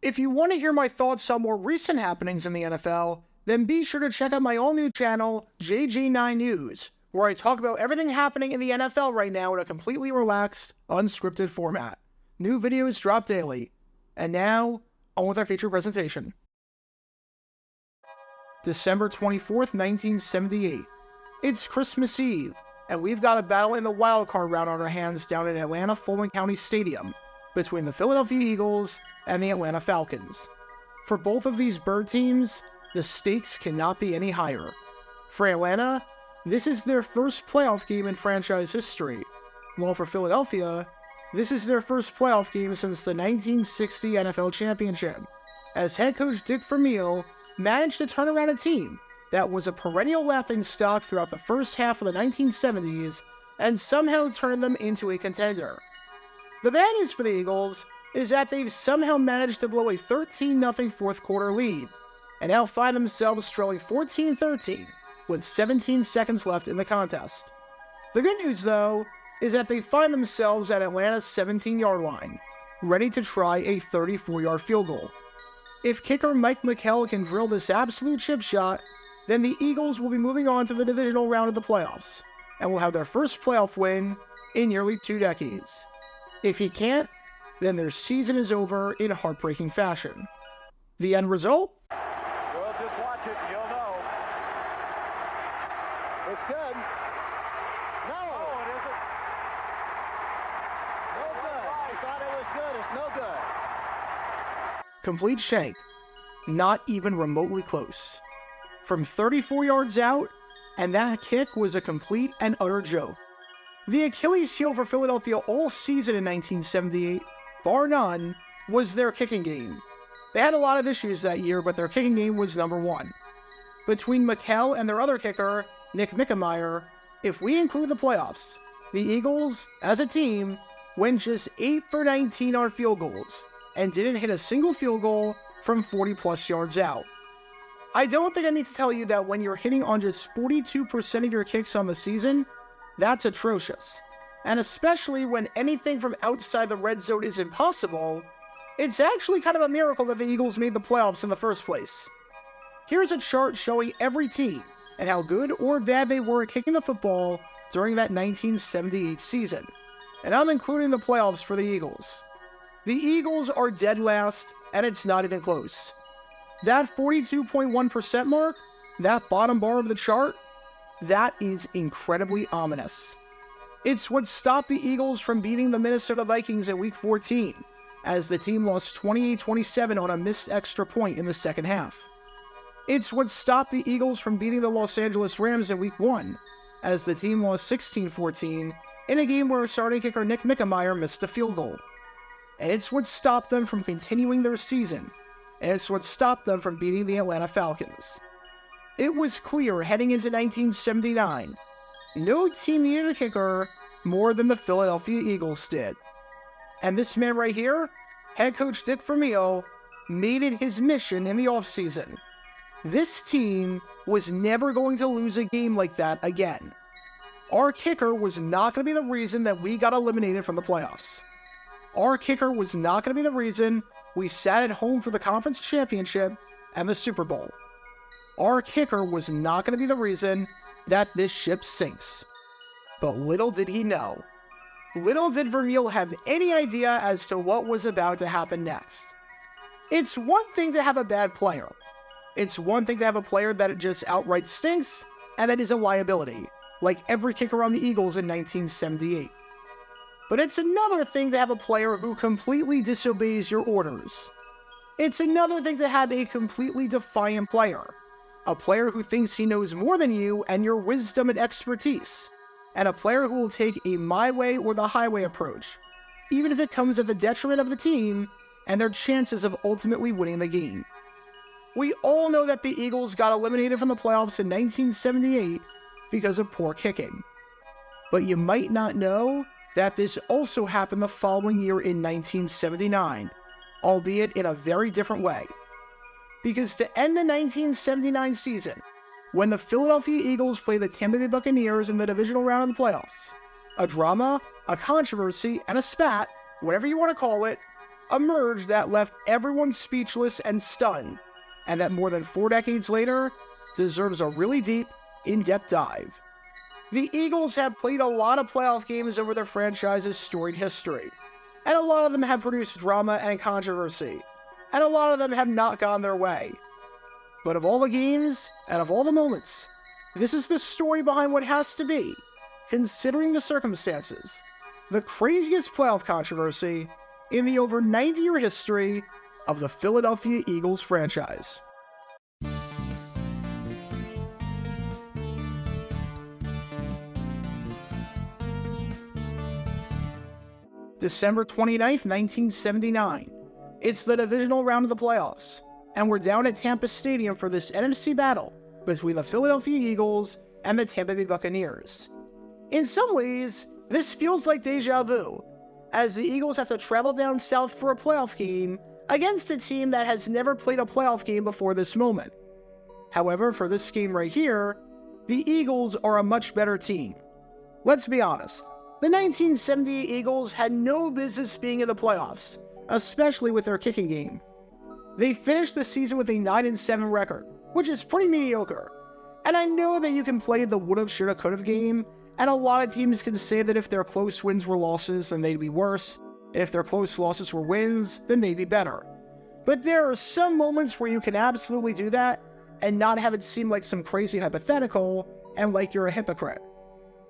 If you want to hear my thoughts on more recent happenings in the NFL, then be sure to check out my all-new channel, JG9 News, where I talk about everything happening in the NFL right now in a completely relaxed, unscripted format. New videos drop daily. And now, on with our feature presentation. December 24th, 1978. It's Christmas Eve, and we've got a battle in the wildcard round on our hands down in Atlanta Fulton County Stadium between the Philadelphia Eagles and the Atlanta Falcons. For both of these bird teams, the stakes cannot be any higher. For Atlanta, this is their first playoff game in franchise history, while for Philadelphia, this is their first playoff game since the 1960 NFL Championship, as head coach Dick Vermeil managed to turn around a team that was a perennial laughingstock throughout the first half of the 1970s and somehow turned them into a contender. The bad news for the Eagles is that they've somehow managed to blow a 13-0 fourth quarter lead, and now find themselves trailing 14-13 with 17 seconds left in the contest. The good news, though, is that they find themselves at Atlanta's 17-yard line, ready to try a 34-yard field goal. If kicker Mike McKell can drill this absolute chip shot, then the Eagles will be moving on to the divisional round of the playoffs, and will have their first playoff win in nearly 2 decades. If he can't, then their season is over in heartbreaking fashion. The end result? Well, just watch it and you'll know. It's good. No, it isn't. No good. I thought it was good. It's no good. Complete shank. Not even remotely close. From 34 yards out, and that kick was a complete and utter joke. The Achilles heel for Philadelphia all season in 1978, bar none, was their kicking game. They had a lot of issues that year, but their kicking game was number one. Between McKell and their other kicker, Nick Mickemeyer, if we include the playoffs, the Eagles, as a team, went just 8 for 19 on field goals, and didn't hit a single field goal from 40-plus yards out. I don't think I need to tell you that when you're hitting on just 42% of your kicks on the season, that's atrocious. And especially when anything from outside the red zone is impossible, it's actually kind of a miracle that the Eagles made the playoffs in the first place. Here's a chart showing every team and how good or bad they were at kicking the football during that 1978 season. And I'm including the playoffs for the Eagles. The Eagles are dead last, and it's not even close. That 42.1% mark, that bottom bar of the chart, that is incredibly ominous. It's what stopped the Eagles from beating the Minnesota Vikings in Week 14, as the team lost 28-27 on a missed extra point in the second half. It's what stopped the Eagles from beating the Los Angeles Rams in Week 1, as the team lost 16-14 in a game where starting kicker Nick Mickemeyer missed a field goal. And it's what stopped them from continuing their season, and it's what stopped them from beating the Atlanta Falcons. It was clear heading into 1979, no team needed a kicker more than the Philadelphia Eagles did. And this man right here, head coach Dick Vermeil, made it his mission in the offseason. This team was never going to lose a game like that again. Our kicker was not going to be the reason that we got eliminated from the playoffs. Our kicker was not going to be the reason we sat at home for the conference championship and the Super Bowl. Our kicker was not going to be the reason that this ship sinks. But little did he know. Little did Vermeil have any idea as to what was about to happen next. It's one thing to have a bad player. It's one thing to have a player that just outright stinks and that is a liability, like every kicker on the Eagles in 1978. But it's another thing to have a player who completely disobeys your orders. It's another thing to have a completely defiant player. A player who thinks he knows more than you and your wisdom and expertise. And a player who will take a my way or the highway approach, even if it comes at the detriment of the team and their chances of ultimately winning the game. We all know that the Eagles got eliminated from the playoffs in 1978 because of poor kicking. But you might not know that this also happened the following year in 1979, albeit in a very different way. Because to end the 1979 season, when the Philadelphia Eagles play the Tampa Bay Buccaneers in the divisional round of the playoffs, a drama, a controversy, and a spat, whatever you want to call it, emerged that left everyone speechless and stunned, and that more than 4 decades later deserves a really deep, in-depth dive. The Eagles have played a lot of playoff games over their franchise's storied history, and a lot of them have produced drama and controversy, and a lot of them have not gone their way. But of all the games, and of all the moments, this is the story behind what has to be, considering the circumstances, the craziest playoff controversy in the over 90-year history of the Philadelphia Eagles franchise. December 29th, 1979. It's the divisional round of the playoffs, and we're down at Tampa Stadium for this NFC battle between the Philadelphia Eagles and the Tampa Bay Buccaneers. In some ways, this feels like deja vu, as the Eagles have to travel down south for a playoff game against a team that has never played a playoff game before this moment. However, for this game right here, the Eagles are a much better team. Let's be honest, the 1978 Eagles had no business being in the playoffs, especially with their kicking game. They finished the season with a 9-7 record, which is pretty mediocre. And I know that you can play the would've, should've, could've game, and a lot of teams can say that if their close wins were losses, then they'd be worse, and if their close losses were wins, then they'd be better. But there are some moments where you can absolutely do that, and not have it seem like some crazy hypothetical, and like you're a hypocrite.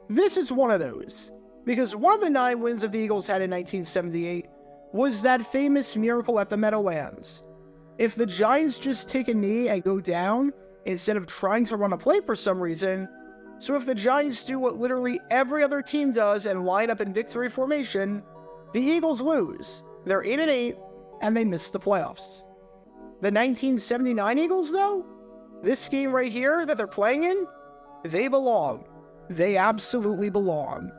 This is one of those, because one of the 9 wins that the Eagles had in 1978 was that famous miracle at the Meadowlands. If the Giants just take a knee and go down, instead of trying to run a play for some reason, so if the Giants do what literally every other team does and line up in victory formation, the Eagles lose. They're 8-8, and they miss the playoffs. The 1979 Eagles, though? This game right here that they're playing in? They belong. They absolutely belong.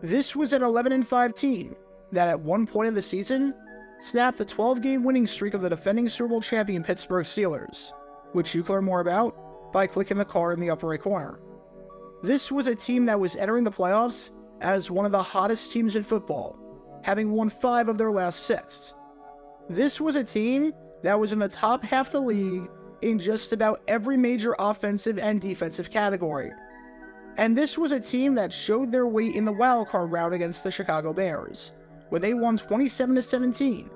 This was an 11-5 team that at one point in the season snapped the 12-game winning streak of the defending Super Bowl champion Pittsburgh Steelers, which you can learn more about by clicking the card in the upper right corner. This was a team that was entering the playoffs as one of the hottest teams in football, having won 5 of their last 6. This was a team that was in the top half of the league in just about every major offensive and defensive category. And this was a team that showed their weight in the wildcard round against the Chicago Bears, when they won 27-17,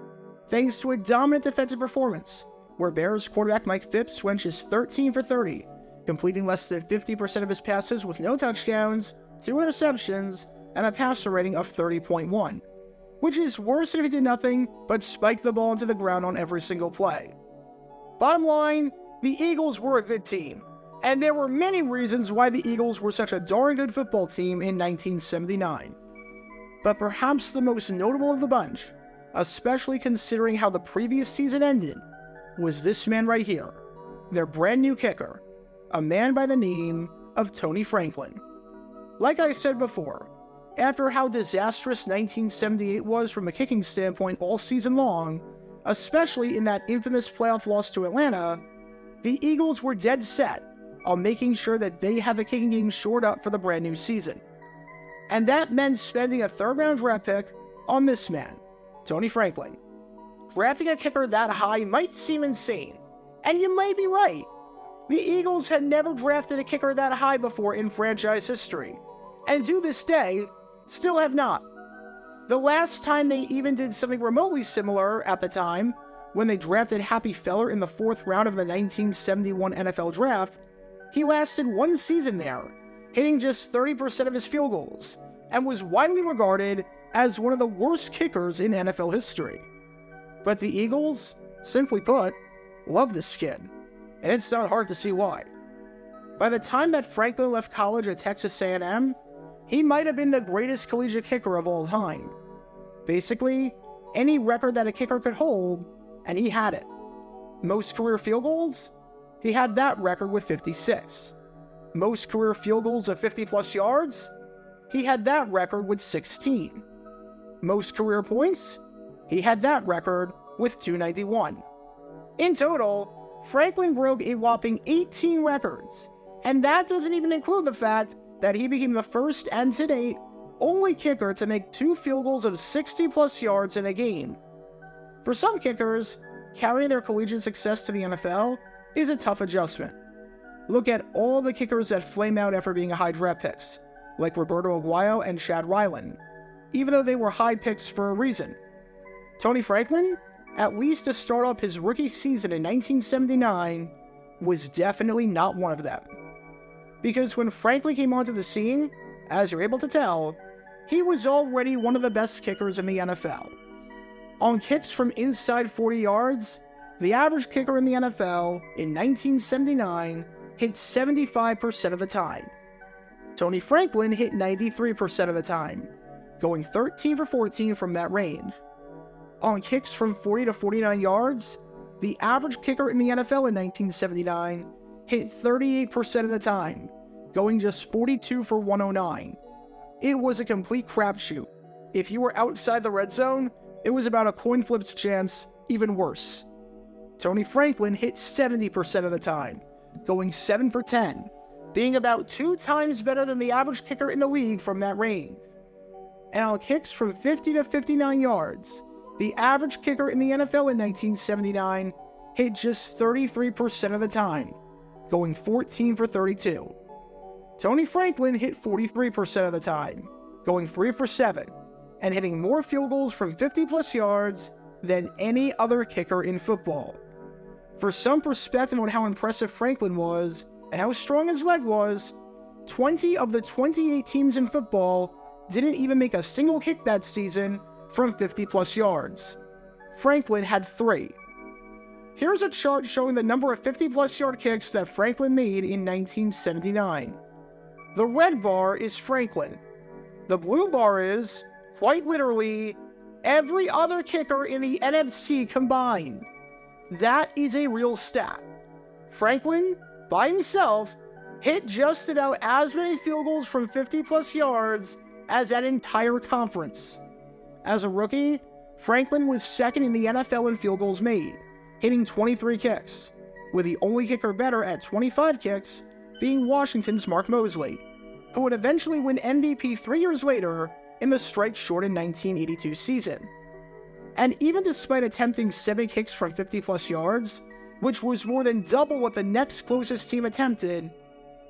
thanks to a dominant defensive performance, where Bears quarterback Mike Phipps went just 13 for 30, completing less than 50% of his passes with no touchdowns, 2 interceptions, and a passer rating of 30.1, which is worse than if he did nothing but spike the ball into the ground on every single play. Bottom line, the Eagles were a good team, and there were many reasons why the Eagles were such a darn good football team in 1979. But perhaps the most notable of the bunch, especially considering how the previous season ended, was this man right here, their brand new kicker, a man by the name of Tony Franklin. Like I said before, after how disastrous 1978 was from a kicking standpoint all season long, especially in that infamous playoff loss to Atlanta, the Eagles were dead set on making sure that they have the kicking game shored up for the brand new season. And that meant spending a 3rd-round draft pick on this man, Tony Franklin. Drafting a kicker that high might seem insane, and you might be right. The Eagles had never drafted a kicker that high before in franchise history, and to this day, still have not. The last time they even did something remotely similar at the time, when they drafted Happy Feller in the 4th round of the 1971 NFL Draft, he lasted 1 season there, hitting just 30% of his field goals, and was widely regarded as one of the worst kickers in NFL history. But the Eagles, simply put, love this kid, and it's not hard to see why. By the time that Franklin left college at Texas A&M, he might have been the greatest collegiate kicker of all time. Basically, any record that a kicker could hold, and he had it. Most career field goals? He had that record with 56. Most career field goals of 50-plus yards? He had that record with 16. Most career points? He had that record with 291. In total, Franklin broke a whopping 18 records, and that doesn't even include the fact that he became the first and to date only kicker to make 2 field goals of 60-plus yards in a game. For some kickers, carrying their collegiate success to the NFL is a tough adjustment. Look at all the kickers that flame out after being high draft picks, like Roberto Aguayo and Chad Ryland, even though they were high picks for a reason. Tony Franklin, at least to start off his rookie season in 1979, was definitely not one of them. Because when Franklin came onto the scene, as you're able to tell, he was already one of the best kickers in the NFL. On kicks from inside 40 yards, the average kicker in the NFL in 1979 hit 75% of the time. Tony Franklin hit 93% of the time, going 13 for 14 from that range. On kicks from 40 to 49 yards, the average kicker in the NFL in 1979 hit 38% of the time, going just 42 for 109. It was a complete crapshoot. If you were outside the red zone, it was about a coin flip's chance, even worse. Tony Franklin hit 70% of the time, going 7 for 10, being about 2 times better than the average kicker in the league from that range. And on kicks from 50 to 59 yards, the average kicker in the NFL in 1979 hit just 33% of the time, going 14 for 32. Tony Franklin hit 43% of the time, going 3 for 7, and hitting more field goals from 50-plus yards than any other kicker in football. For some perspective on how impressive Franklin was and how strong his leg was, 20 of the 28 teams in football didn't even make a single kick that season from 50-plus yards. Franklin had 3. Here's a chart showing the number of 50-plus yard kicks that Franklin made in 1979. The red bar is Franklin. The blue bar is, quite literally, every other kicker in the NFC combined. That is a real stat. Franklin, by himself, hit just about as many field goals from 50-plus yards as that entire conference. As a rookie, Franklin was second in the NFL in field goals made, hitting 23 kicks, with the only kicker better at 25 kicks being Washington's Mark Moseley, who would eventually win MVP 3 years later in the strike-shortened 1982 season. And even despite attempting 7 kicks from 50-plus yards, which was more than double what the next closest team attempted,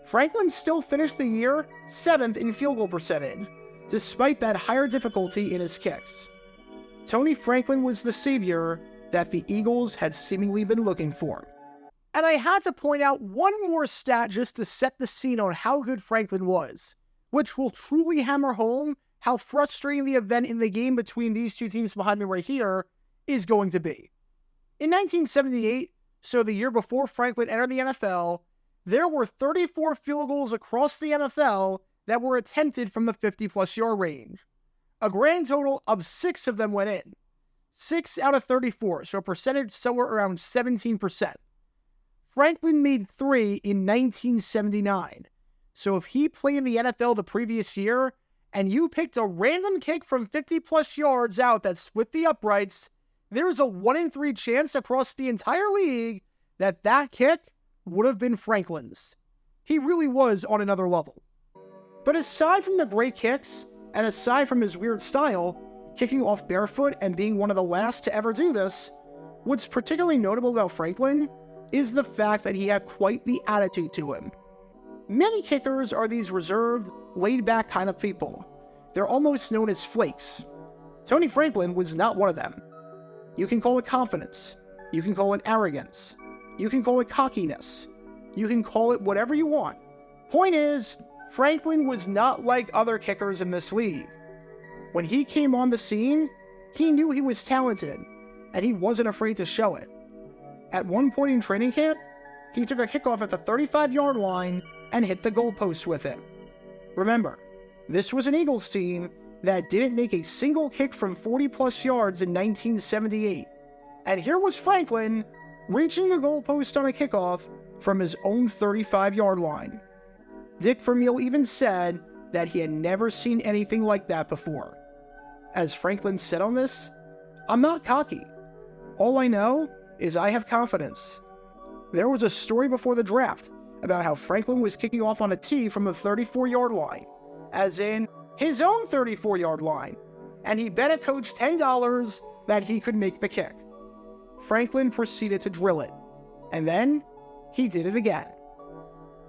Franklin still finished the year 7th in field goal percentage, despite that higher difficulty in his kicks. Tony Franklin was the savior that the Eagles had seemingly been looking for. And I had to point out one more stat just to set the scene on how good Franklin was, which will truly hammer home how frustrating the event in the game between these two teams behind me right here is going to be. In 1978, so the year before Franklin entered the NFL, there were 34 field goals across the NFL that were attempted from the 50-plus yard range. A grand total of 6 of them went in. 6 out of 34, so a percentage somewhere around 17%. Franklin made 3 in 1979. So if he played in the NFL the previous year, and you picked a random kick from 50-plus yards out that split the uprights, there's a 1 in 3 chance across the entire league that that kick would have been Franklin's. He really was on another level. But aside from the great kicks, and aside from his weird style, kicking off barefoot and being one of the last to ever do this, what's particularly notable about Franklin is the fact that he had quite the attitude to him. Many kickers are these reserved, laid-back kind of people. They're almost known as flakes. Tony Franklin was not one of them. You can call it confidence. You can call it arrogance. You can call it cockiness. You can call it whatever you want. Point is, Franklin was not like other kickers in this league. When he came on the scene, he knew he was talented, and he wasn't afraid to show it. At one point in training camp, he took a kickoff at the 35-yard line and hit the goalpost with it. Remember, this was an Eagles team that didn't make a single kick from 40-plus yards in 1978. And here was Franklin reaching the goalpost on a kickoff from his own 35-yard line. Dick Vermeil even said that he had never seen anything like that before. As Franklin said on this, "I'm not cocky. All I know is I have confidence." There was a story before the draft about how Franklin was kicking off on a tee from the 34-yard line, as in his own 34-yard line, and he bet a coach $10 that he could make the kick. Franklin proceeded to drill it, and then he did it again.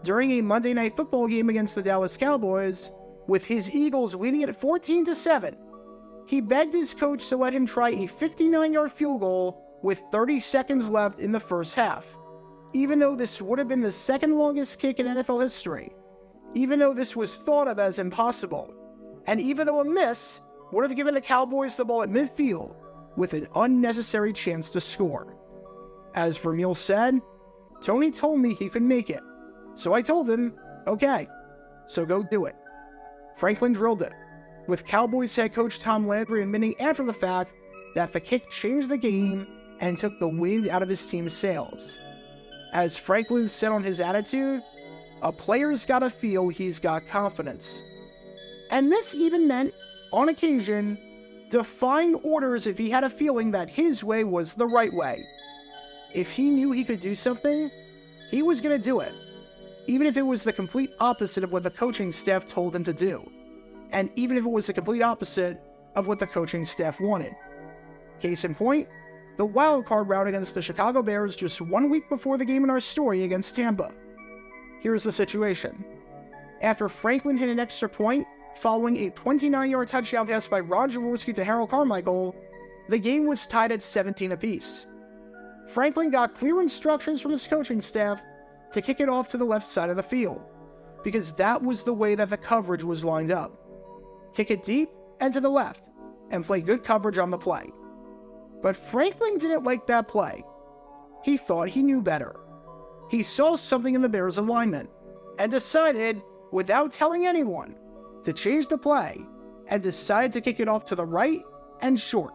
During a Monday Night Football game against the Dallas Cowboys, with his Eagles leading at 14-7, he begged his coach to let him try a 59-yard field goal with 30 seconds left in the first half, even though this would have been the second longest kick in NFL history, even though this was thought of as impossible, and even though a miss would have given the Cowboys the ball at midfield with an unnecessary chance to score. As Vermeil said, "Tony told me he could make it, so I told him, okay, so go do it." Franklin drilled it, with Cowboys head coach Tom Landry admitting after the fact that the kick changed the game and took the wind out of his team's sails. As Franklin said on his attitude, "A player's gotta feel he's got confidence." And this even meant, on occasion, defying orders if he had a feeling that his way was the right way. If he knew he could do something, he was gonna do it, even if it was the complete opposite of what the coaching staff told him to do, and even if it was the complete opposite of what the coaching staff wanted. Case in point, the wildcard round against the Chicago Bears just 1 week before the game in our story against Tampa. Here's the situation. After Franklin hit an extra point, following a 29-yard touchdown pass by Ron Jaworski to Harold Carmichael, the game was tied at 17 apiece. Franklin got clear instructions from his coaching staff to kick it off to the left side of the field, because that was the way that the coverage was lined up. Kick it deep and to the left, and play good coverage on the play. But Franklin didn't like that play. He thought he knew better. He saw something in the Bears' alignment, and decided, without telling anyone, to change the play, and decided to kick it off to the right and short.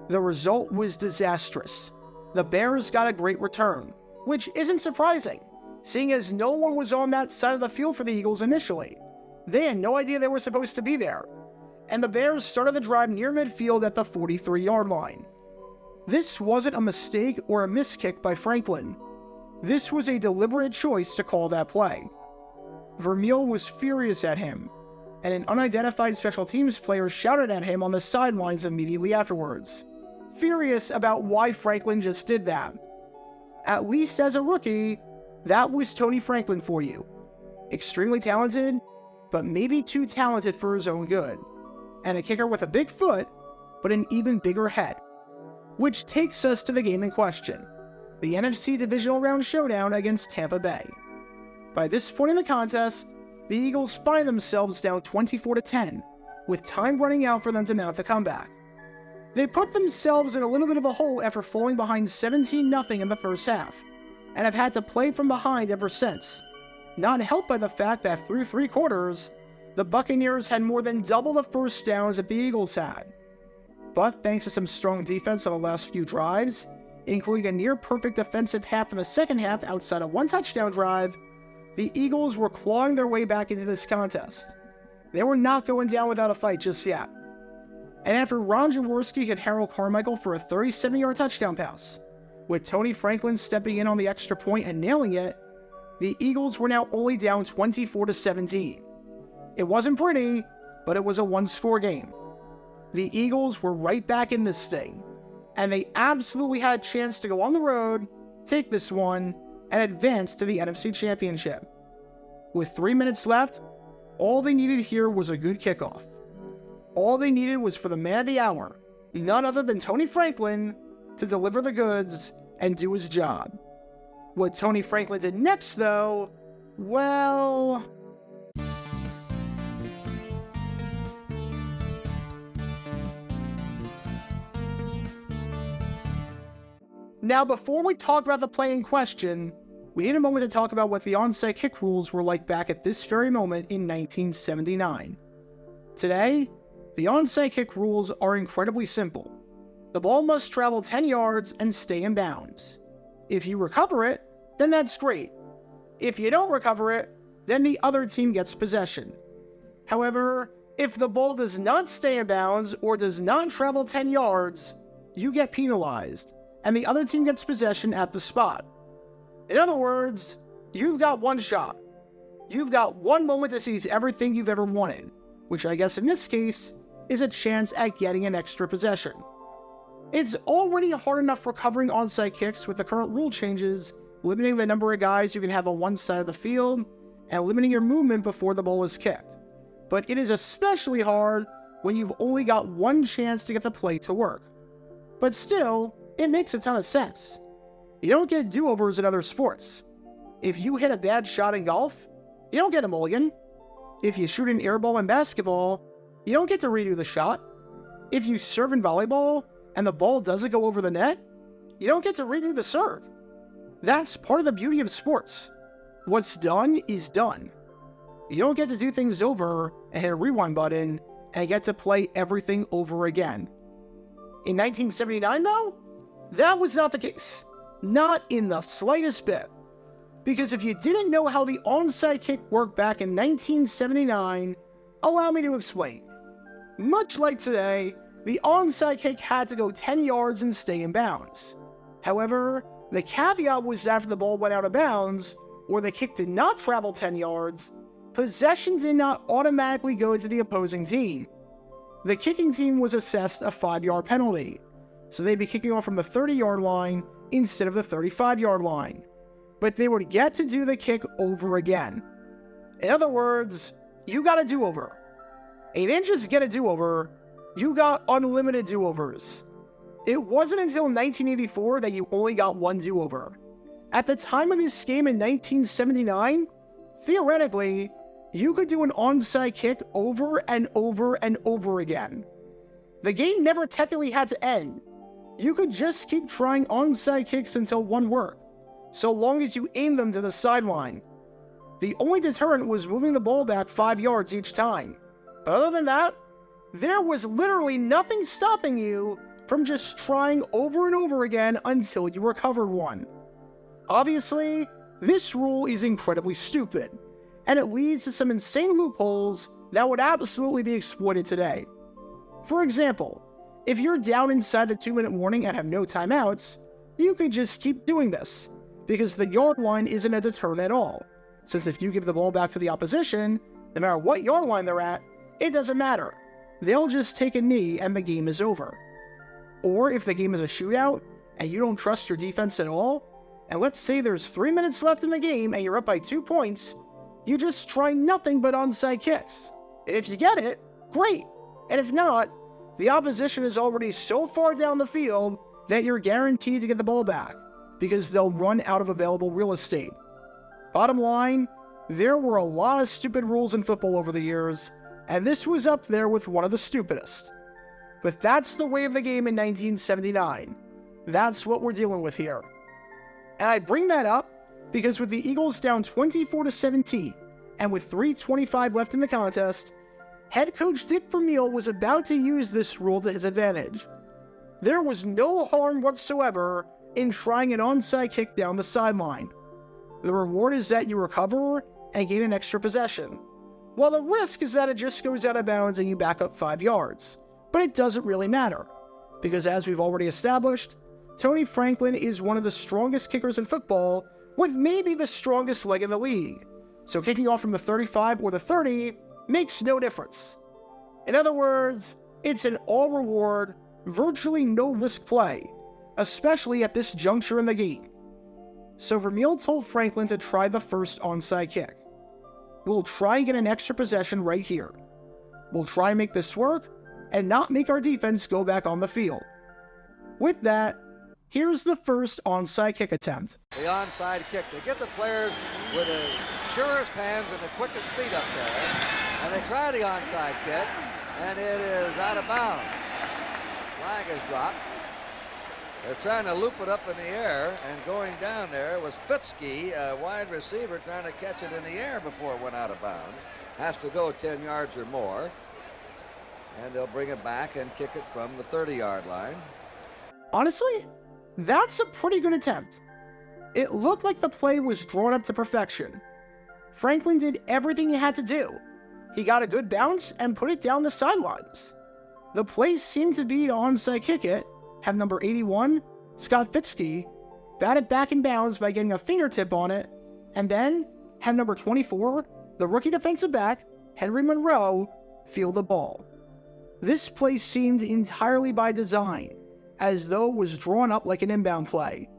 The result was disastrous. The Bears got a great return, which isn't surprising, seeing as no one was on that side of the field for the Eagles initially. They had no idea they were supposed to be there, and the Bears started the drive near midfield at the 43-yard line. This wasn't a mistake or a miskick by Franklin. This was a deliberate choice to call that play. Vermeil was furious at him, and an unidentified special teams player shouted at him on the sidelines immediately afterwards, furious about why Franklin just did that. At least as a rookie, that was Tony Franklin for you. Extremely talented, but maybe too talented for his own good. And a kicker with a big foot, but an even bigger head. Which takes us to the game in question, the NFC Divisional Round showdown against Tampa Bay. By this point in the contest, the Eagles find themselves down 24-10, with time running out for them to mount a comeback. They put themselves in a little bit of a hole after falling behind 17-0 in the first half, and have had to play from behind ever since, not helped by the fact that through 3 quarters, the Buccaneers had more than double the first downs that the Eagles had. But thanks to some strong defense on the last few drives, including a near-perfect defensive half in the second half outside of 1 touchdown drive, the Eagles were clawing their way back into this contest. They were not going down without a fight just yet. And after Ron Jaworski hit Harold Carmichael for a 37-yard touchdown pass, with Tony Franklin stepping in on the extra point and nailing it, the Eagles were now only down 24-17. It wasn't pretty, but it was a 1-score game. The Eagles were right back in this thing, and they absolutely had a chance to go on the road, take this one, and advance to the NFC Championship. With 3 minutes left, all they needed here was a good kickoff. All they needed was for the man of the hour, none other than Tony Franklin, to deliver the goods and do his job. What Tony Franklin did next, though, well... Now, before we talk about the play in question, we need a moment to talk about what the onside kick rules were like back at this very moment in 1979. Today, the onside kick rules are incredibly simple. The ball must travel 10 yards and stay in bounds. If you recover it, then that's great. If you don't recover it, then the other team gets possession. However, if the ball does not stay in bounds or does not travel 10 yards, you get penalized, and the other team gets possession at the spot. In other words, you've got one shot. You've got one moment to seize everything you've ever wanted, which I guess in this case is a chance at getting an extra possession. It's already hard enough recovering onside kicks with the current rule changes, limiting the number of guys you can have on one side of the field, and limiting your movement before the ball is kicked. But it is especially hard when you've only got one chance to get the play to work. But still, it makes a ton of sense. You don't get do-overs in other sports. If you hit a bad shot in golf, you don't get a mulligan. If you shoot an air ball in basketball, you don't get to redo the shot. If you serve in volleyball and the ball doesn't go over the net, you don't get to redo the serve. That's part of the beauty of sports. What's done is done. You don't get to do things over and hit a rewind button and get to play everything over again. In 1979, though, that was not the case. Not in the slightest bit. Because if you didn't know how the onside kick worked back in 1979, allow me to explain. Much like today, the onside kick had to go 10 yards and stay in bounds. However, the caveat was after the ball went out of bounds, or the kick did not travel 10 yards, possession did not automatically go to the opposing team. The kicking team was assessed a 5-yard penalty, so they'd be kicking off from the 30-yard line instead of the 35-yard line. But they would get to do the kick over again. In other words, you got a do-over. You didn't just get a do-over, you got unlimited do-overs. It wasn't until 1984 that you only got one do-over. At the time of this game in 1979, theoretically, you could do an onside kick over and over and over again. The game never technically had to end. You could just keep trying onside kicks until one worked, so long as you aim them to the sideline. The only deterrent was moving the ball back 5 yards each time. But other than that, there was literally nothing stopping you from just trying over and over again until you recovered one. Obviously, this rule is incredibly stupid, and it leads to some insane loopholes that would absolutely be exploited today. For example, if you're down inside the 2-minute warning and have no timeouts, you could just keep doing this, because the yard line isn't a deterrent at all, since if you give the ball back to the opposition, no matter what yard line they're at, it doesn't matter. They'll just take a knee and the game is over. Or if the game is a shootout, and you don't trust your defense at all, and let's say there's 3 minutes left in the game and you're up by 2 points, you just try nothing but onside kicks. And if you get it, great. And if not, the opposition is already so far down the field that you're guaranteed to get the ball back, because they'll run out of available real estate. Bottom line, there were a lot of stupid rules in football over the years, and this was up there with one of the stupidest. But that's the way of the game in 1979. That's what we're dealing with here. And I bring that up because with the Eagles down 24-17, and with 3:25 left in the contest, head coach Dick Vermeil was about to use this rule to his advantage. There was no harm whatsoever in trying an onside kick down the sideline. The reward is that you recover and gain an extra possession, while the risk is that it just goes out of bounds and you back up 5 yards. But it doesn't really matter, because as we've already established, Tony Franklin is one of the strongest kickers in football, with maybe the strongest leg in the league. So kicking off from the 35 or the 30 makes no difference. In other words, it's an all-reward, virtually no-risk play, especially at this juncture in the game. So Vermeil told Franklin to try the first onside kick. We'll try and get an extra possession right here. We'll try and make this work, and not make our defense go back on the field. With that, here's the first onside kick attempt. The onside kick. They get the players with the surest hands and the quickest feet up there. And they try the onside kick, and it is out of bounds. Flag is dropped. They're trying to loop it up in the air, and going down there was Fitzke, a wide receiver, trying to catch it in the air before it went out of bounds. Has to go 10 yards or more. And they'll bring it back and kick it from the 30-yard line. Honestly, that's a pretty good attempt. It looked like the play was drawn up to perfection. Franklin did everything he had to do. He got a good bounce and put it down the sidelines. The play seemed to be to onside kick it, have number 81, Scott Fitzke, bat it back in bounds by getting a fingertip on it, and then have number 24, the rookie defensive back, Henry Monroe, field the ball. This play seemed entirely by design, as though it was drawn up like an inbound play.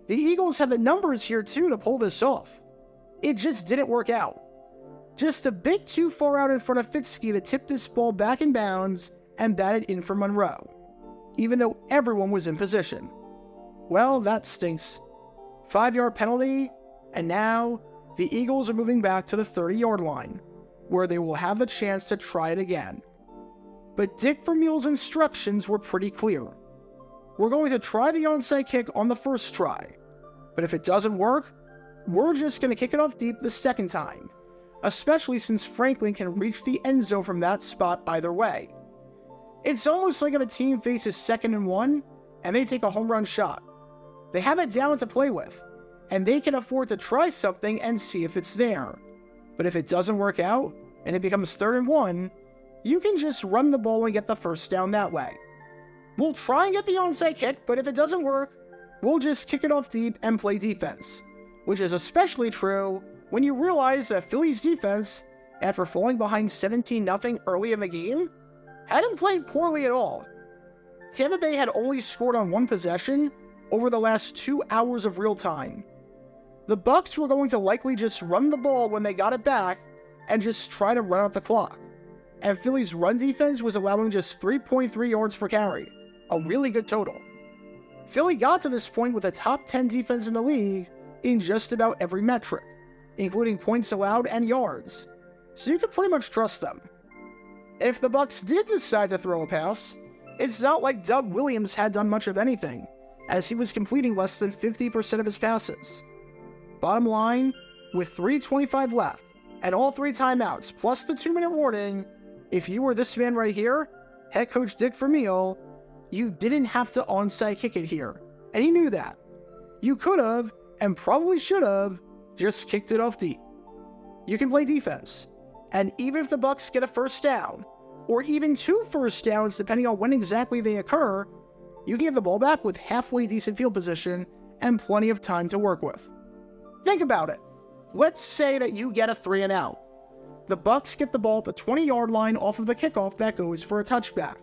The Eagles had the numbers here too to pull this off. It just didn't work out. Just a bit too far out in front of Fitzke to tip this ball back in bounds and bat it in for Monroe, even though everyone was in position. Well, that stinks. 5-yard penalty, and now the Eagles are moving back to the 30-yard line, where they will have the chance to try it again. But Dick Vermeil's instructions were pretty clear. We're going to try the onside kick on the first try, but if it doesn't work, we're just going to kick it off deep the second time, especially since Franklin can reach the end zone from that spot either way. It's almost like if a team faces 2nd and 1 and they take a home run shot. They have it down to play with, and they can afford to try something and see if it's there. But if it doesn't work out and it becomes 3rd and 1, you can just run the ball and get the first down that way. We'll try and get the onside kick, but if it doesn't work, we'll just kick it off deep and play defense, which is especially true when you realize that Philly's defense, after falling behind 17-0 early in the game, hadn't played poorly at all. Tampa Bay had only scored on 1 possession over the last 2 hours of real time. The Bucs were going to likely just run the ball when they got it back and just try to run out the clock. And Philly's run defense was allowing just 3.3 yards per carry, a really good total. Philly got to this point with a top 10 defense in the league in just about every metric, including points allowed and yards, so you could pretty much trust them. If the Bucs did decide to throw a pass, it's not like Doug Williams had done much of anything, as he was completing less than 50% of his passes. Bottom line, with 3:25 left, and all 3 timeouts, plus the 2-minute warning, if you were this man right here, head coach Dick Vermeil, you didn't have to onside kick it here, and he knew that. You could have, and probably should have, just kicked it off deep. You can play defense, and even if the Bucs get a first down, or even 2 first downs depending on when exactly they occur, you can get the ball back with halfway decent field position and plenty of time to work with. Think about it. Let's say that you get a 3 and out. The Bucs get the ball at the 20-yard line off of the kickoff that goes for a touchback.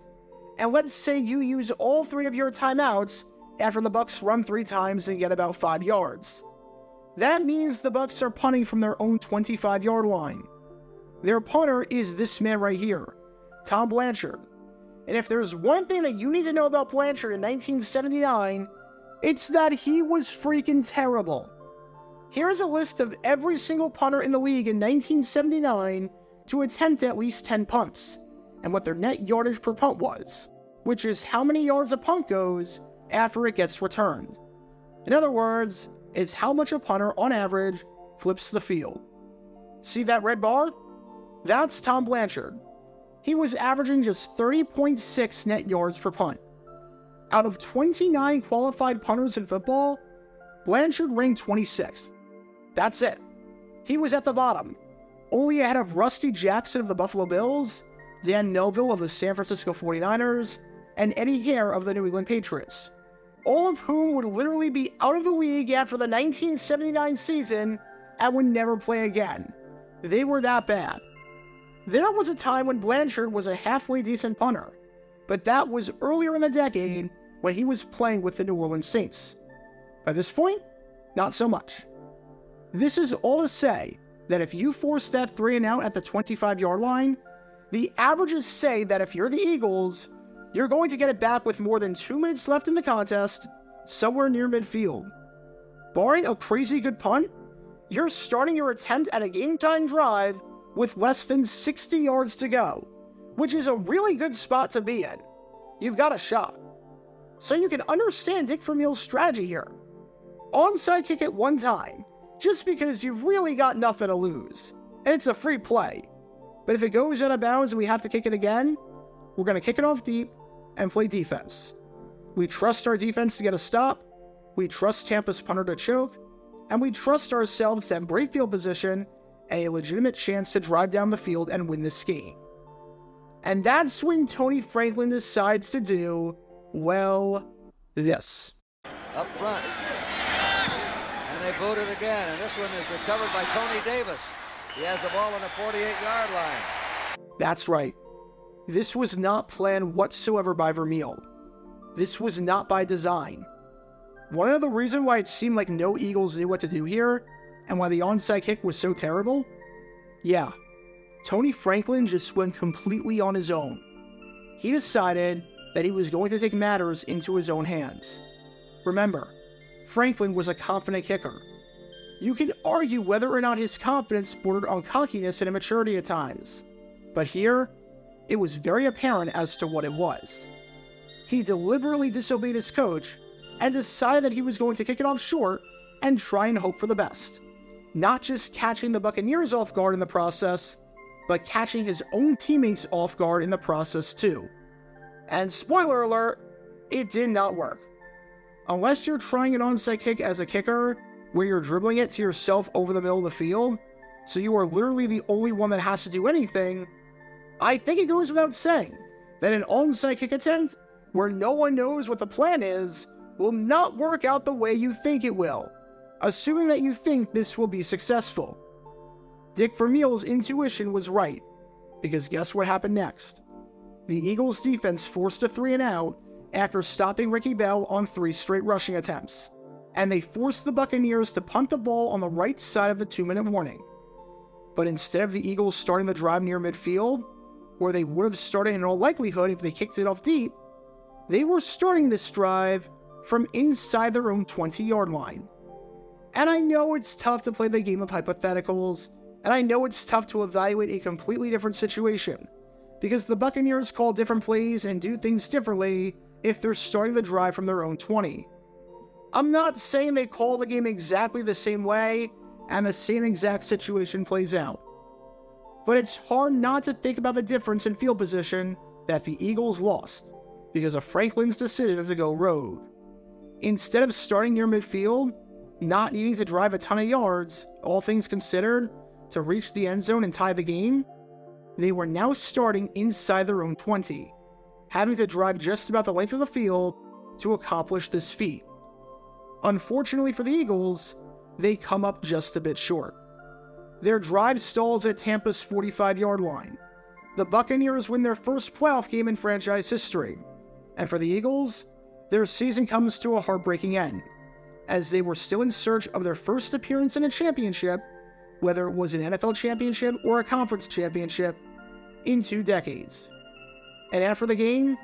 And let's say you use all 3 of your timeouts after the Bucs run 3 times and get about 5 yards. That means the Bucs are punting from their own 25-yard line. Their punter is this man right here, Tom Blanchard. And if there's one thing that you need to know about Blanchard in 1979, it's that he was freaking terrible. Here's a list of every single punter in the league in 1979 to attempt at least 10 punts, and what their net yardage per punt was, which is how many yards a punt goes after it gets returned. In other words, it's how much a punter, on average, flips the field. See that red bar? That's Tom Blanchard. He was averaging just 30.6 net yards per punt. Out of 29 qualified punters in football, Blanchard ranked 26th. That's it. He was at the bottom, only ahead of Rusty Jackson of the Buffalo Bills, Dan Melville of the San Francisco 49ers, and Eddie Hare of the New England Patriots, all of whom would literally be out of the league after the 1979 season and would never play again. They were that bad. There was a time when Blanchard was a halfway decent punter, but that was earlier in the decade when he was playing with the New Orleans Saints. By this point, not so much. This is all to say that if you force that 3 and out at the 25-yard line, the averages say that if you're the Eagles, you're going to get it back with more than 2 minutes left in the contest, somewhere near midfield. Barring a crazy good punt, you're starting your attempt at a game-time drive with less than 60 yards to go, which is a really good spot to be in. You've got a shot. So you can understand Dick Vermeil's strategy here. Onside kick it 1 time, just because you've really got nothing to lose, and it's a free play. But if it goes out of bounds and we have to kick it again, we're going to kick it off deep and play defense. We trust our defense to get a stop, we trust Tampa's punter to choke, and we trust ourselves to have great field position and a legitimate chance to drive down the field and win this game. And that's when Tony Franklin decides to do, well, this. Up front. And they boot it again, and this one is recovered by Tony Davis. He has the ball on the 48-yard line. That's right. This was not planned whatsoever by Vermeil. this was not by design. One of the reasons why it seemed like no Eagles knew what to do here, and why the onside kick was so terrible? Yeah, Tony Franklin just went completely on his own. He decided that he was going to take matters into his own hands. Remember, Franklin was a confident kicker. You can argue whether or not his confidence bordered on cockiness and immaturity at times, but here, it was very apparent as to what it was. He deliberately disobeyed his coach and decided that he was going to kick it off short and try and hope for the best. Not just catching the Buccaneers off guard in the process, but catching his own teammates off guard in the process too. And spoiler alert, it did not work. Unless you're trying an onside kick as a kicker, where you're dribbling it to yourself over the middle of the field, so you are literally the only one that has to do anything, I think it goes without saying that an onside kick attempt, where no one knows what the plan is, will not work out the way you think it will, assuming that you think this will be successful. Dick Vermeil's intuition was right, because guess what happened next? The Eagles' defense forced a 3-and-out after stopping Ricky Bell on 3 straight rushing attempts, and they forced the Buccaneers to punt the ball on the right side of the 2-minute warning. But instead of the Eagles starting the drive near midfield, where they would have started in all likelihood if they kicked it off deep, they were starting this drive from inside their own 20-yard line. And I know it's tough to play the game of hypotheticals, and I know it's tough to evaluate a completely different situation, because the Buccaneers call different plays and do things differently if they're starting the drive from their own 20. I'm not saying they call the game exactly the same way and the same exact situation plays out, but it's hard not to think about the difference in field position that the Eagles lost because of Franklin's decision to go rogue. Instead of starting near midfield, not needing to drive a ton of yards, all things considered, to reach the end zone and tie the game, they were now starting inside their own 20, having to drive just about the length of the field to accomplish this feat. Unfortunately for the Eagles, they come up just a bit short. Their drive stalls at Tampa's 45-yard line. The Buccaneers win their first playoff game in franchise history, and for the Eagles, their season comes to a heartbreaking end, as they were still in search of their first appearance in a championship, whether it was an NFL championship or a conference championship, in 2 decades. And after the game,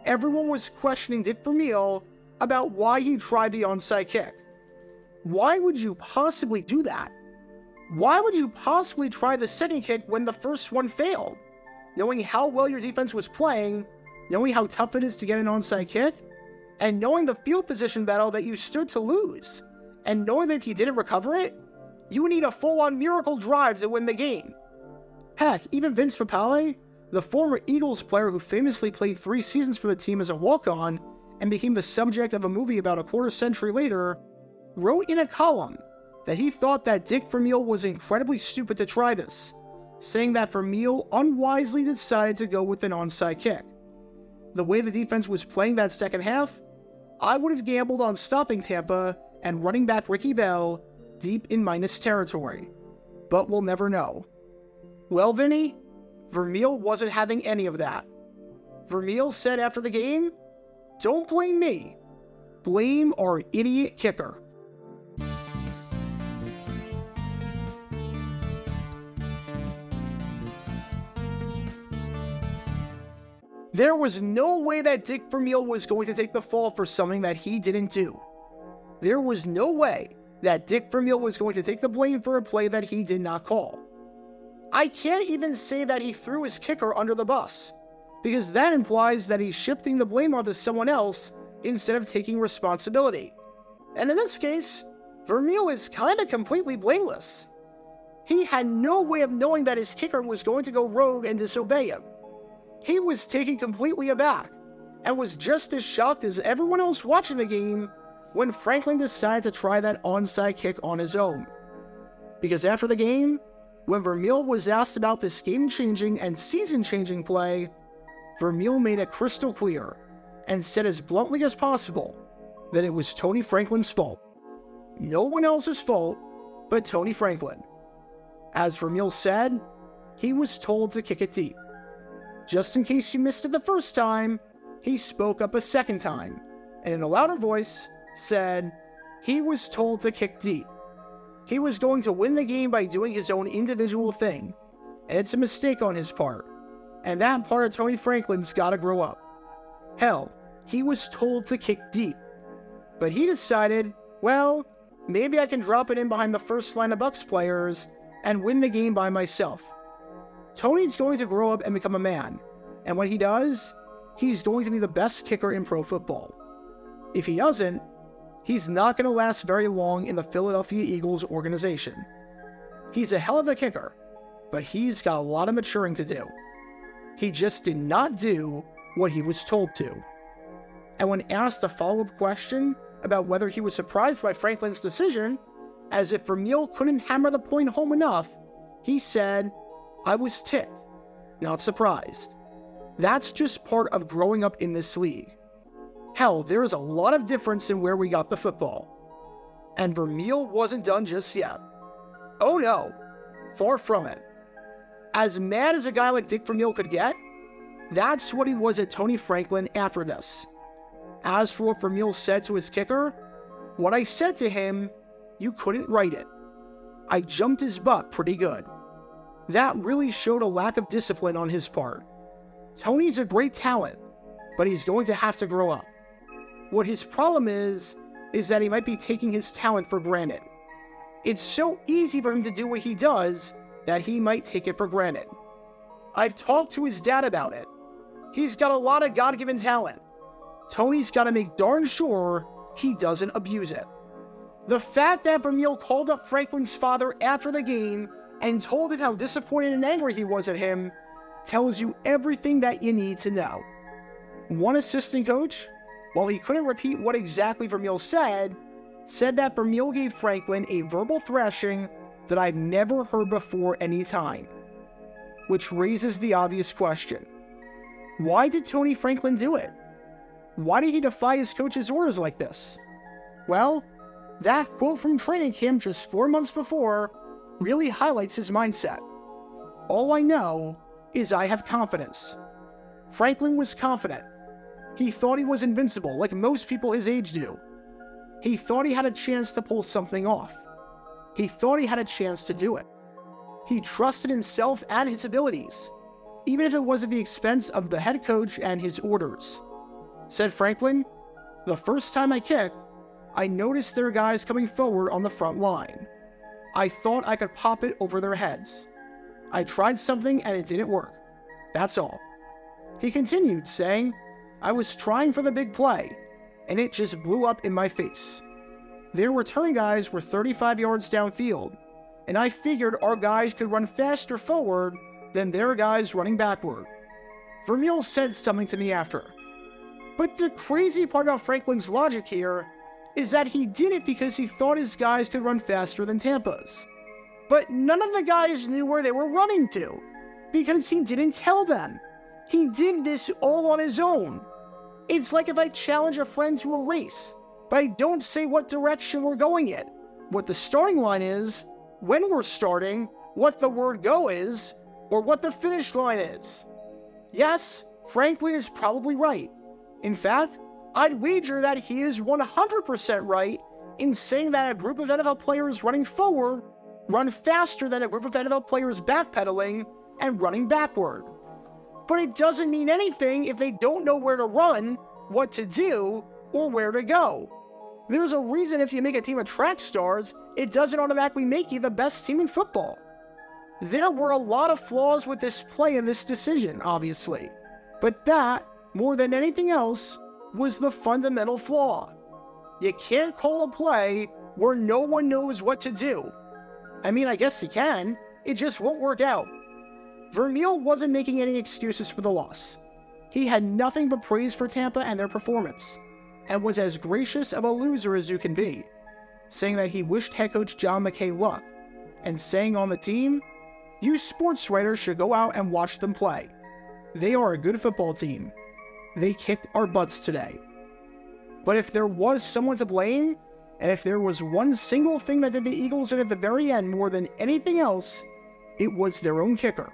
everyone was questioning Dick Vermeil about why he tried the onside kick. Why would you possibly do that? Why would you possibly try the second kick when the first one failed? Knowing how well your defense was playing, knowing how tough it is to get an onside kick, and knowing the field position battle that you stood to lose, and knowing that if you didn't recover it, you would need a full-on miracle drive to win the game. Heck, even Vince Papale, the former Eagles player who famously played 3 seasons for the team as a walk-on and became the subject of a movie about a quarter century later, wrote in a column that he thought that Dick Vermeil was incredibly stupid to try this, saying that Vermeil unwisely decided to go with an onside kick. The way the defense was playing that second half, I would have gambled on stopping Tampa and running back Ricky Bell deep in minus territory, but we'll never know. Well, Vinny, Vermeil wasn't having any of that. Vermeil said after the game, "Don't blame me. Blame our idiot kicker." There was no way that Dick Vermeil was going to take the fall for something that he didn't do. There was no way that Dick Vermeil was going to take the blame for a play that he did not call. I can't even say that he threw his kicker under the bus, because that implies that he's shifting the blame onto someone else instead of taking responsibility. And in this case, Vermeil is kind of completely blameless. He had no way of knowing that his kicker was going to go rogue and disobey him. He was taken completely aback, and was just as shocked as everyone else watching the game when Franklin decided to try that onside kick on his own. Because after the game, when Vermeil was asked about this game-changing and season-changing play, Vermeil made it crystal clear, and said as bluntly as possible, that it was Tony Franklin's fault. No one else's fault but Tony Franklin. As Vermeil said, he was told to kick it deep. Just in case you missed it the first time, he spoke up a second time, and in a louder voice said he was told to kick deep. He was going to win the game by doing his own individual thing, and it's a mistake on his part, and that part of Tony Franklin's gotta grow up. Hell, he was told to kick deep, but he decided, well, maybe I can drop it in behind the first line of Bucs players and win the game by myself. Tony's going to grow up and become a man, and when he does, he's going to be the best kicker in pro football. If he doesn't, he's not going to last very long in the Philadelphia Eagles organization. He's a hell of a kicker, but he's got a lot of maturing to do. He just did not do what he was told to. And when asked a follow-up question about whether he was surprised by Franklin's decision, as if Vermeil couldn't hammer the point home enough, he said, "I was ticked, not surprised. That's just part of growing up in this league. Hell, there is a lot of difference in where we got the football." And Vermeil wasn't done just yet. Oh no, far from it. As mad as a guy like Dick Vermeil could get, that's what he was at Tony Franklin after this. As for what Vermeil said to his kicker, what I said to him, you couldn't write it. I jumped his butt pretty good. That really showed a lack of discipline on his part. Tony's a great talent, but he's going to have to grow up. What his problem is that he might be taking his talent for granted. It's so easy for him to do what he does that he might take it for granted. I've talked to his dad about it. He's got a lot of God-given talent. Tony's got to make darn sure he doesn't abuse it. The fact that Vermeil called up Franklin's father after the game and told him how disappointed and angry he was at him tells you everything that you need to know. One assistant coach, while he couldn't repeat what exactly Vermeil said that Vermeil gave Franklin a verbal thrashing that I've never heard before any time. Which raises the obvious question. Why did Tony Franklin do it? Why did he defy his coach's orders like this? Well, that quote from training camp just 4 months before really highlights his mindset. All I know is I have confidence. Franklin was confident. He thought he was invincible, like most people his age do. He thought he had a chance to pull something off. He thought he had a chance to do it. He trusted himself and his abilities, even if it was at the expense of the head coach and his orders. Said Franklin, "The first time I kicked, I noticed there were guys coming forward on the front line. I thought I could pop it over their heads. I tried something and it didn't work. That's all." He continued, saying, "I was trying for the big play, and it just blew up in my face. Their return guys were 35 yards downfield, and I figured our guys could run faster forward than their guys running backward." Vermeil said something to me after. But the crazy part about Franklin's logic here is that he did it because he thought his guys could run faster than Tampa's. But none of the guys knew where they were running to, because he didn't tell them. He did this all on his own. It's like if I challenge a friend to a race, but I don't say what direction we're going in, what the starting line is, when we're starting, what the word go is, or what the finish line is. Yes, Franklin is probably right. In fact, I'd wager that he is 100% right in saying that a group of NFL players running forward run faster than a group of NFL players backpedaling and running backward. But it doesn't mean anything if they don't know where to run, what to do, or where to go. There's a reason if you make a team of track stars, it doesn't automatically make you the best team in football. There were a lot of flaws with this play and this decision, obviously. But that, more than anything else, was the fundamental flaw. You can't call a play where no one knows what to do. I mean, I guess you can. It just won't work out. Vermeil wasn't making any excuses for the loss. He had nothing but praise for Tampa and their performance, and was as gracious of a loser as you can be, saying that he wished head coach John McKay luck, and saying on the team, "You sports writers should go out and watch them play. They are a good football team. They kicked our butts today." But if there was someone to blame, and if there was one single thing that did the Eagles in at the very end more than anything else, it was their own kicker,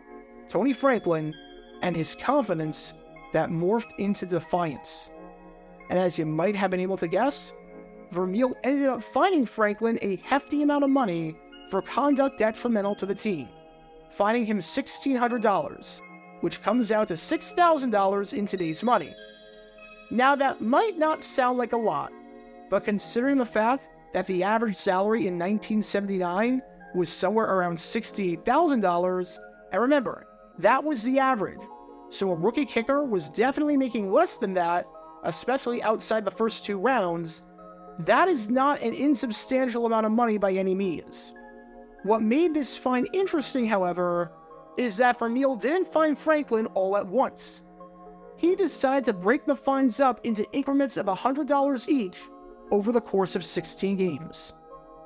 Tony Franklin, and his confidence that morphed into defiance. And as you might have been able to guess, Vermeil ended up fining Franklin a hefty amount of money for conduct detrimental to the team, fining him $1,600, which comes out to $6,000 in today's money. Now that might not sound like a lot, but considering the fact that the average salary in 1979 was somewhere around $68,000, and remember, that was the average, so a rookie kicker was definitely making less than that, especially outside the first 2 rounds. That is not an insubstantial amount of money by any means. What made this fine interesting, however, is that Vermeil didn't fine Franklin all at once. He decided to break the fines up into increments of $100 each over the course of 16 games.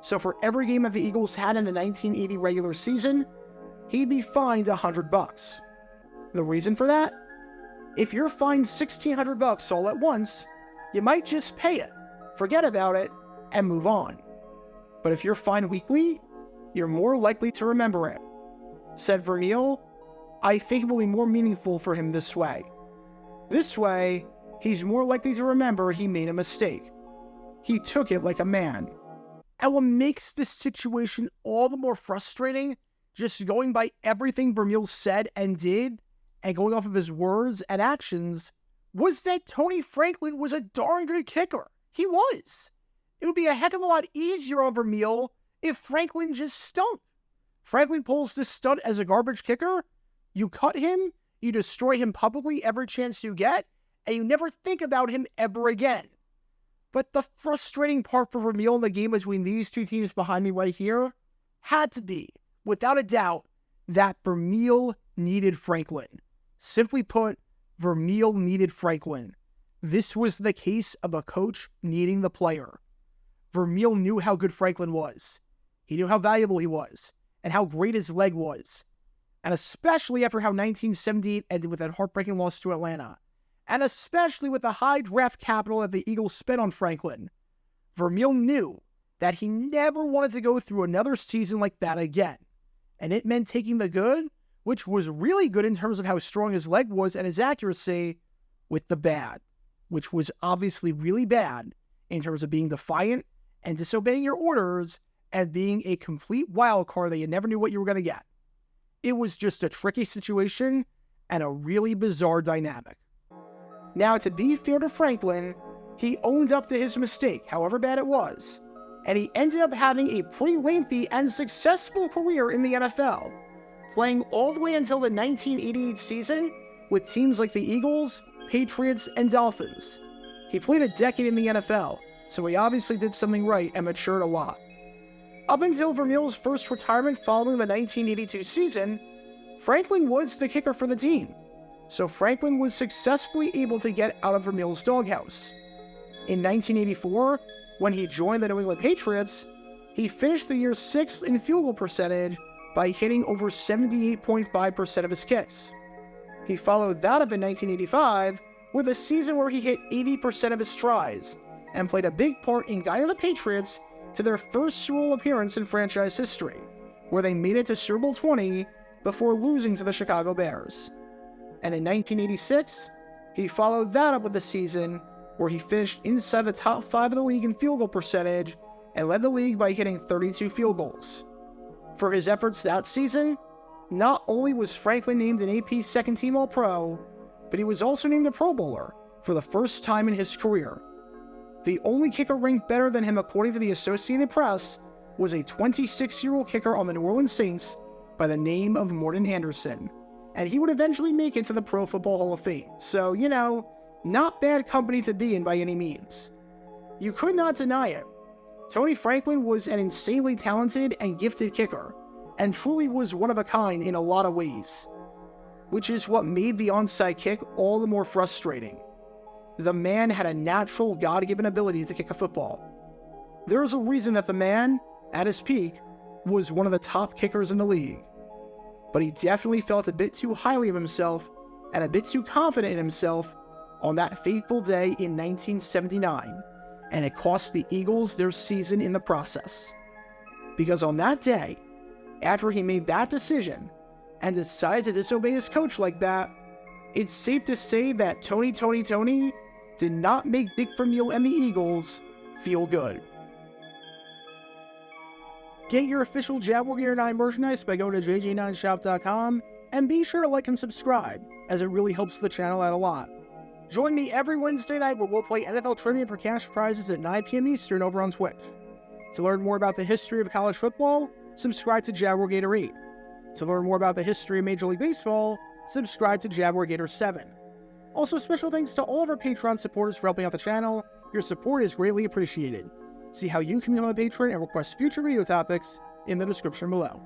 So for every game that the Eagles had in the 1980 regular season, he'd be fined $100. The reason for that? If you're fined $1,600 all at once, you might just pay it, forget about it, and move on. But if you're fined weekly, you're more likely to remember it. Said Vermeil, I think it will be more meaningful for him this way. This way, he's more likely to remember he made a mistake. He took it like a man. And what makes this situation all the more frustrating, just going by everything Vermeil said and did, and going off of his words and actions, was that Tony Franklin was a darn good kicker. He was. It would be a heck of a lot easier on Vermeil if Franklin just stunk. Franklin pulls this stunt as a garbage kicker, you cut him, you destroy him publicly every chance you get, and you never think about him ever again. But the frustrating part for Vermeil in the game between these 2 teams behind me right here had to be, without a doubt, that Vermeil needed Franklin. Simply put, Vermeil needed Franklin. This was the case of a coach needing the player. Vermeil knew how good Franklin was. He knew how valuable he was, and how great his leg was. And especially after how 1978 ended with that heartbreaking loss to Atlanta. And especially with the high draft capital that the Eagles spent on Franklin, Vermeil knew that he never wanted to go through another season like that again. And it meant taking the good, which was really good in terms of how strong his leg was and his accuracy, with the bad, which was obviously really bad in terms of being defiant and disobeying your orders and being a complete wild card that you never knew what you were going to get. It was just a tricky situation and a really bizarre dynamic. Now, to be fair to Franklin, he owned up to his mistake, however bad it was, and he ended up having a pretty lengthy and successful career in the NFL, playing all the way until the 1988 season with teams like the Eagles, Patriots, and Dolphins. He played a decade in the NFL, so he obviously did something right and matured a lot. Up until Vermeil's first retirement following the 1982 season, Franklin was the kicker for the team, so Franklin was successfully able to get out of Vermeil's doghouse. In 1984, when he joined the New England Patriots, he finished the year 6th in field goal percentage by hitting over 78.5% of his kicks. He followed that up in 1985 with a season where he hit 80% of his tries and played a big part in guiding the Patriots to their first Super Bowl appearance in franchise history, where they made it to Super Bowl 20 before losing to the Chicago Bears. And in 1986, he followed that up with a season where he finished inside the top 5 of the league in field goal percentage and led the league by hitting 32 field goals. For his efforts that season, not only was Franklin named an AP second-team All-Pro, but he was also named a Pro Bowler for the first time in his career. The only kicker ranked better than him according to the Associated Press was a 26-year-old kicker on the New Orleans Saints by the name of Morton Anderson, and he would eventually make it to the Pro Football Hall of Fame. So, not bad company to be in by any means. You could not deny it. Tony Franklin was an insanely talented and gifted kicker, and truly was one of a kind in a lot of ways, which is what made the onside kick all the more frustrating. The man had a natural, God-given ability to kick a football. There's a reason that the man, at his peak, was one of the top kickers in the league. But he definitely felt a bit too highly of himself and a bit too confident in himself on that fateful day in 1979, and it cost the Eagles their season in the process. Because on that day, after he made that decision and decided to disobey his coach like that, it's safe to say that Tony did not make Dick Vermeil and the Eagles feel good. Get your official Jaguar Gear 9 merchandise by going to jj9shop.com, and be sure to like and subscribe, as it really helps the channel out a lot. Join me every Wednesday night where we'll play NFL Trivia for cash prizes at 9 p.m. Eastern over on Twitch. To learn more about the history of college football, subscribe to Jaguar Gator 8. To learn more about the history of Major League Baseball, subscribe to Jaguar Gator 7. Also, special thanks to all of our Patreon supporters for helping out the channel. Your support is greatly appreciated. See how you can become a patron and request future video topics in the description below.